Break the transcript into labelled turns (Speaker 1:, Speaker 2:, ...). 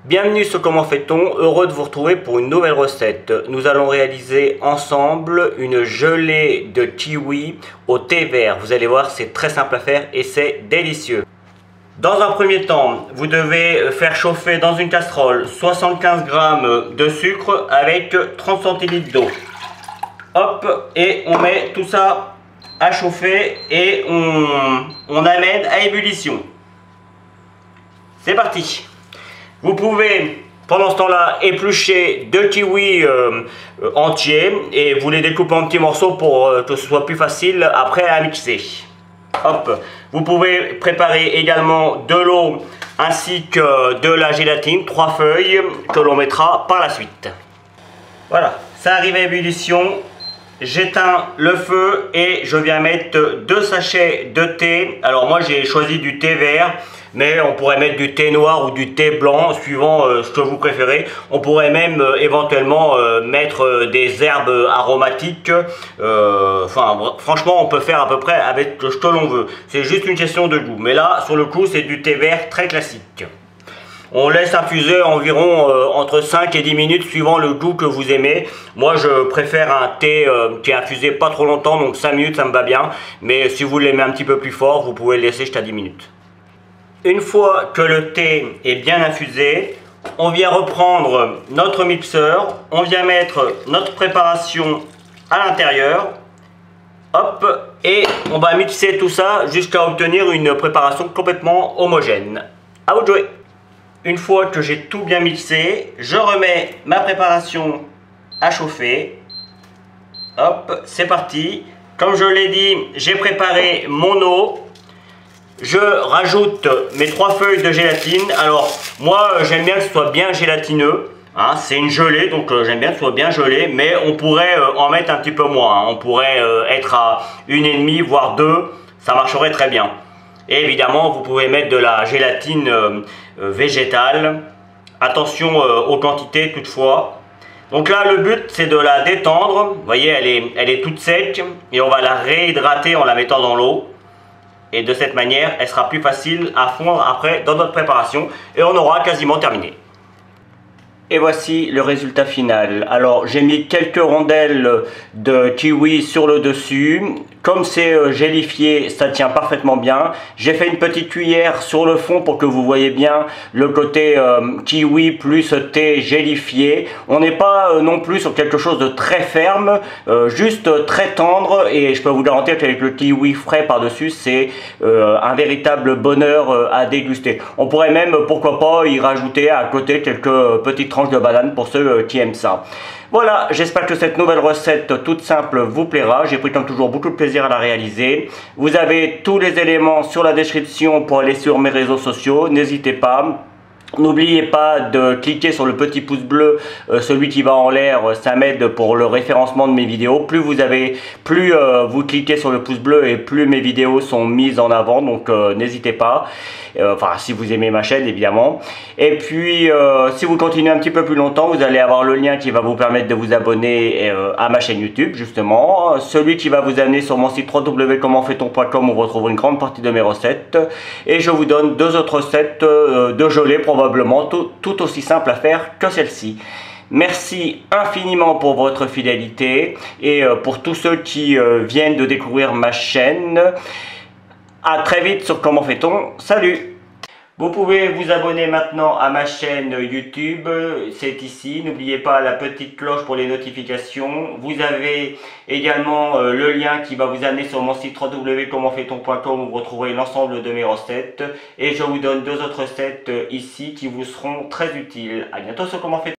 Speaker 1: Bienvenue sur Comment fait-on, heureux de vous retrouver pour une nouvelle recette. Nous allons réaliser ensemble une gelée de kiwi au thé vert. Vous allez voir, c'est très simple à faire et c'est délicieux. Dans un premier temps, vous devez faire chauffer dans une casserole 75 g de sucre avec 30 centilitres d'eau. Hop, et on met tout ça à chauffer et on amène à ébullition. C'est parti. Vous pouvez pendant ce temps-là éplucher 2 kiwis entiers et vous les découpez en petits morceaux pour que ce soit plus facile après à mixer. Hop. Vous pouvez préparer également de l'eau ainsi que de la gélatine, 3 feuilles que l'on mettra par la suite. Voilà, ça arrive à ébullition. J'éteins le feu et je viens mettre 2 sachets de thé. Alors moi j'ai choisi du thé vert, mais on pourrait mettre du thé noir ou du thé blanc suivant ce que vous préférez. On pourrait même éventuellement mettre des herbes aromatiques. Franchement on peut faire à peu près avec ce que l'on veut. C'est juste une question de goût. Mais là sur le coup c'est du thé vert très classique. On laisse infuser environ entre 5 et 10 minutes suivant le goût que vous aimez. Moi je préfère un thé qui est infusé pas trop longtemps, donc 5 minutes ça me va bien. Mais si vous l'aimez un petit peu plus fort, vous pouvez le laisser jusqu'à 10 minutes. Une fois que le thé est bien infusé, on vient reprendre notre mixeur. On vient mettre notre préparation à l'intérieur. Hop, et on va mixer tout ça jusqu'à obtenir une préparation complètement homogène. À vous de jouer. Une fois que j'ai tout bien mixé, je remets ma préparation à chauffer. Hop, c'est parti. Comme je l'ai dit, j'ai préparé mon eau. Je rajoute mes 3 feuilles de gélatine. Alors, moi, j'aime bien que ce soit bien gélatineux. Hein, c'est une gelée, donc j'aime bien que ce soit bien gelé. Mais on pourrait en mettre un petit peu moins. Hein. On pourrait être à 1,5 voire 2. Ça marcherait très bien. Et évidemment, vous pouvez mettre de la gélatine végétale. Attention aux quantités toutefois. Donc là, le but, c'est de la détendre. Vous voyez, elle est toute sec. Et on va la réhydrater en la mettant dans l'eau. Et de cette manière, elle sera plus facile à fondre après dans notre préparation. Et on aura quasiment terminé. Et voici le résultat final. Alors j'ai mis quelques rondelles de kiwi sur le dessus. Comme c'est gélifié, ça tient parfaitement bien. J'ai fait une petite cuillère sur le fond pour que vous voyez bien le côté kiwi plus thé gélifié. On n'est pas non plus sur quelque chose de très ferme, juste très tendre. Et je peux vous garantir qu'avec le kiwi frais par-dessus, c'est un véritable bonheur à déguster. On pourrait même, pourquoi pas, y rajouter à côté quelques petites tranches de banane pour ceux qui aiment ça. Voilà, j'espère que cette nouvelle recette toute simple vous plaira. J'ai pris comme toujours beaucoup de plaisir à la réaliser. Vous avez tous les éléments sur la description pour aller sur mes réseaux sociaux. N'hésitez pas. N'oubliez pas de cliquer sur le petit pouce bleu, celui qui va en l'air, ça m'aide pour le référencement de mes vidéos. Plus vous cliquez sur le pouce bleu et plus mes vidéos sont mises en avant, donc n'hésitez pas. Enfin, si vous aimez ma chaîne évidemment. Et puis, si vous continuez un petit peu plus longtemps, vous allez avoir le lien qui va vous permettre de vous abonner à ma chaîne YouTube justement. Celui qui va vous amener sur mon site www.commentfaiton.com où vous retrouverez une grande partie de mes recettes. Et je vous donne 2 autres recettes de gelée probablement tout aussi simple à faire que celle-ci. Merci infiniment pour votre fidélité et pour tous ceux qui viennent de découvrir ma chaîne. À très vite sur Comment fait-on. Salut! Vous pouvez vous abonner maintenant à ma chaîne YouTube, c'est ici. N'oubliez pas la petite cloche pour les notifications. Vous avez également le lien qui va vous amener sur mon site www.commentfaiton.com où vous retrouverez l'ensemble de mes recettes. Et je vous donne 2 autres recettes ici qui vous seront très utiles. À bientôt sur Comment fait-on.